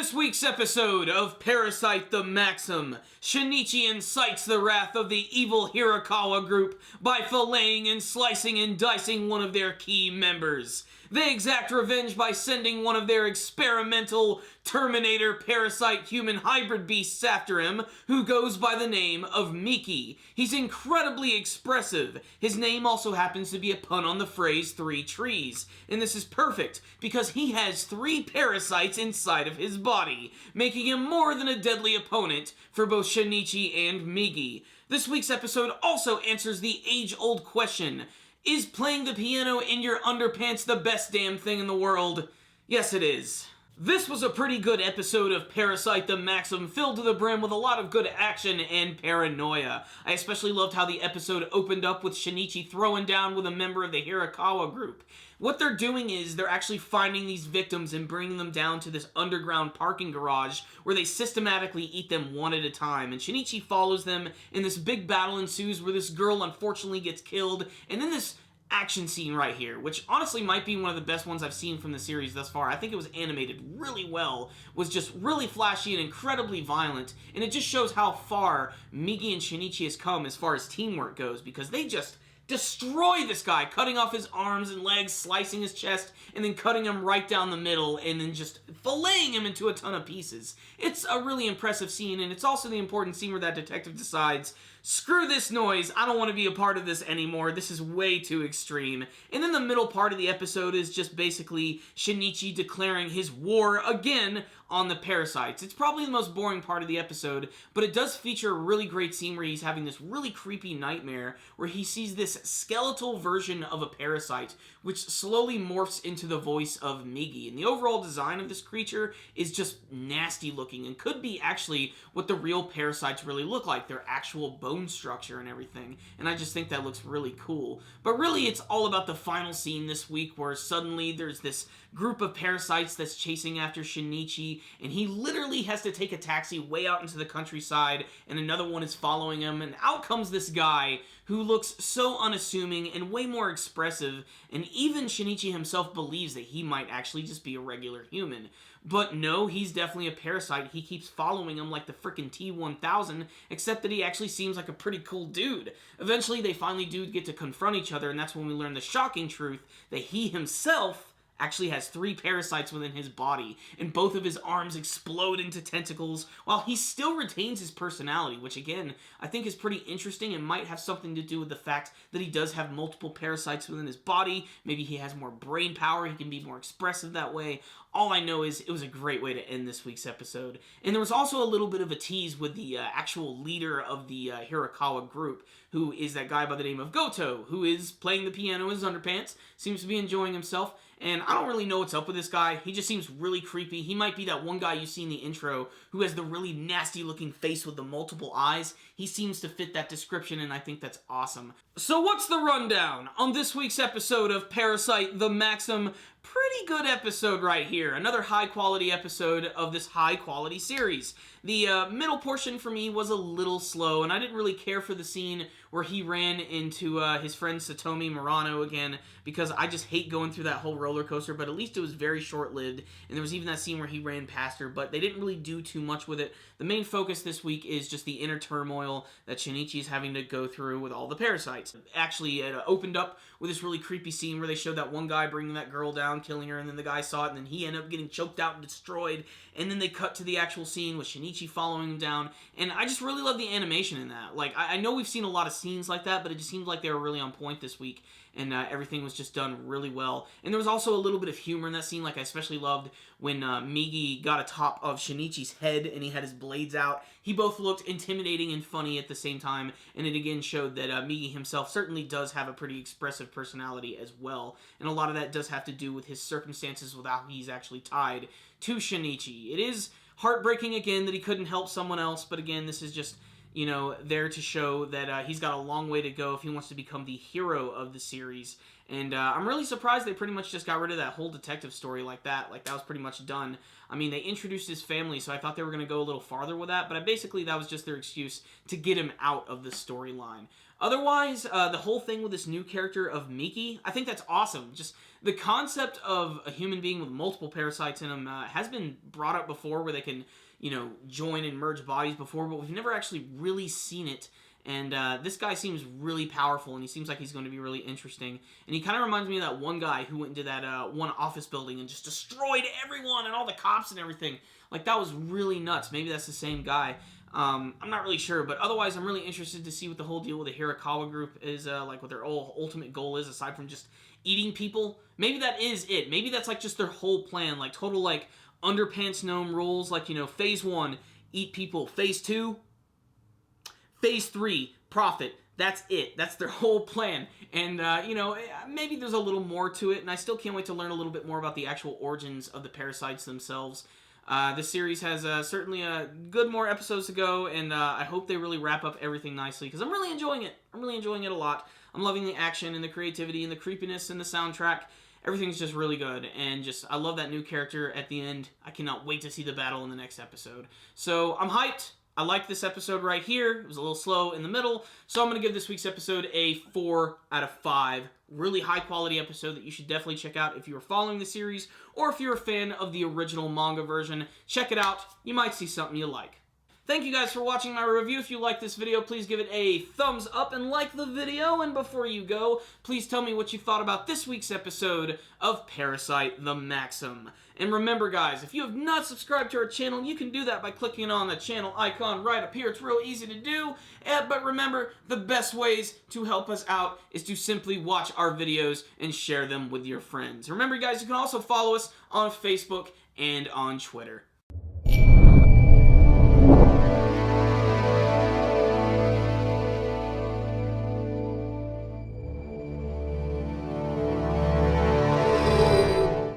this week's episode of Parasyte the Maxim, Shinichi incites the wrath of the evil Hirakawa group by filleting and slicing and dicing one of their key members. They exact revenge by sending one of their experimental Terminator Parasyte human hybrid beasts after him, who goes by the name of Miki. He's incredibly expressive. His name also happens to be a pun on the phrase three trees, and this is perfect because he has 3 parasites inside of his body, making him more than a deadly opponent for both Shinichi and Migi. This week's episode also answers the age-old question: is playing the piano in your underpants the best damn thing in the world? Yes, it is. This was a pretty good episode of Parasyte the Maxim, filled to the brim with a lot of good action and paranoia. I especially loved how the episode opened up with Shinichi throwing down with a member of the Hirakawa group. What they're doing is they're actually finding these victims and bringing them down to this underground parking garage where they systematically eat them one at a time. And Shinichi follows them, and this big battle ensues where this girl unfortunately gets killed, and then this action scene right here, which honestly might be one of the best ones I've seen from the series thus far. I think it was animated really well, was just really flashy and incredibly violent, and it just shows how far Migi and Shinichi has come as far as teamwork goes, because they just destroy this guy, cutting off his arms and legs, slicing his chest, and then cutting him right down the middle, and then just filleting him into a ton of pieces. It's a really impressive scene, and it's also the important scene where that detective decides, screw this noise, I don't want to be a part of this anymore, this is way too extreme. And then the middle part of the episode is just basically Shinichi declaring his war again on the parasites. It's probably the most boring part of the episode, but it does feature a really great scene where he's having this really creepy nightmare where he sees this skeletal version of a parasite, which slowly morphs into the voice of Migi. And the overall design of this creature is just nasty looking and could be actually what the real parasites really look like, their actual bone structure and everything. And I just think that looks really cool. But really, it's all about the final scene this week where suddenly there's this group of parasites that's chasing after Shinichi, and he literally has to take a taxi way out into the countryside, and another one is following him, and out comes this guy who looks so unassuming and way more expressive, and even Shinichi himself believes that he might actually just be a regular human. But no, he's definitely a parasite. He keeps following him like the frickin' T-1000, except that he actually seems like a pretty cool dude. Eventually, they finally do get to confront each other, and that's when we learn the shocking truth that he himself actually has 3 parasites within his body, and both of his arms explode into tentacles, while he still retains his personality, which again, I think is pretty interesting and might have something to do with the fact that he does have multiple parasites within his body. Maybe he has more brain power, he can be more expressive that way. All I know is it was a great way to end this week's episode. And there was also a little bit of a tease with the actual leader of the Hirakawa group, who is that guy by the name of Goto, who is playing the piano in his underpants, seems to be enjoying himself, and I don't really know what's up with this guy. He just seems really creepy. He might be that one guy you see in the intro who has the really nasty looking face with the multiple eyes. He seems to fit that description, and I think that's awesome. So what's the rundown on this week's episode of Parasyte the Maxim? Pretty good episode right here. Another high-quality episode of this high-quality series. The middle portion for me was a little slow, and I didn't really care for the scene where he ran into his friend Satomi Murano again, because I just hate going through that whole roller coaster, but at least it was very short-lived, and there was even that scene where he ran past her, but they didn't really do too much with it. The main focus this week is just the inner turmoil that Shinichi is having to go through with all the parasites. Actually, it opened up with this really creepy scene where they showed that one guy bringing that girl down, killing her, and then the guy saw it, and then he ended up getting choked out and destroyed, and then they cut to the actual scene with Shinichi following him down, and I just really love the animation in that. Like, I know we've seen a lot of scenes like that, but it just seemed like they were really on point this week, and everything was just done really well. And there was also a little bit of humor in that scene. Like, I especially loved when Migi got atop of Shinichi's head and he had his blades out. He both looked intimidating and funny at the same time, and it again showed that Migi himself certainly does have a pretty expressive personality as well, and a lot of that does have to do with his circumstances with how he's actually tied to Shinichi. It is heartbreaking again that he couldn't help someone else, but again, this is just, you know, there to show that he's got a long way to go if he wants to become the hero of the series. And I'm really surprised they pretty much just got rid of that whole detective story like that. Like, that was pretty much done. I mean, they introduced his family, so I thought they were going to go a little farther with that, but basically that was just their excuse to get him out of the storyline. Otherwise, the whole thing with this new character of Miki, I think that's awesome. Just the concept of a human being with multiple parasites in him has been brought up before, where they can, you know, join and merge bodies before, but we've never actually really seen it. And this guy seems really powerful, and he seems like he's going to be really interesting. And he kind of reminds me of that one guy who went into that one office building and just destroyed everyone and all the cops and everything. Like, that was really nuts. Maybe that's the same guy. I'm not really sure, but otherwise I'm really interested to see what the whole deal with the Hirakawa group is, like what their ultimate goal is, aside from just eating people. Maybe that is it. Maybe that's like just their whole plan, like total like underpants gnome rules, like, you know, phase 1, eat people, phase 2, phase 3, profit. That's it. That's their whole plan. And, you know, maybe there's a little more to it, and I still can't wait to learn a little bit more about the actual origins of the parasites themselves. This series has certainly good more episodes to go, and I hope they really wrap up everything nicely, because I'm really enjoying it. I'm really enjoying it a lot. I'm loving the action and the creativity and the creepiness and the soundtrack. Everything's just really good, and just, I love that new character at the end. I cannot wait to see the battle in the next episode. So, I'm hyped. I like this episode right here. It was a little slow in the middle, so I'm going to give this week's episode a 4 out of 5. Really high-quality episode that you should definitely check out if you are following the series, or if you're a fan of the original manga version. Check it out. You might see something you like. Thank you guys for watching my review. If you like this video, please give it a thumbs up and like the video. And before you go, please tell me what you thought about this week's episode of Parasyte the Maxim. And remember, guys, if you have not subscribed to our channel, you can do that by clicking on the channel icon right up here. It's real easy to do. But remember, the best ways to help us out is to simply watch our videos and share them with your friends. Remember, guys, you can also follow us on Facebook and on Twitter.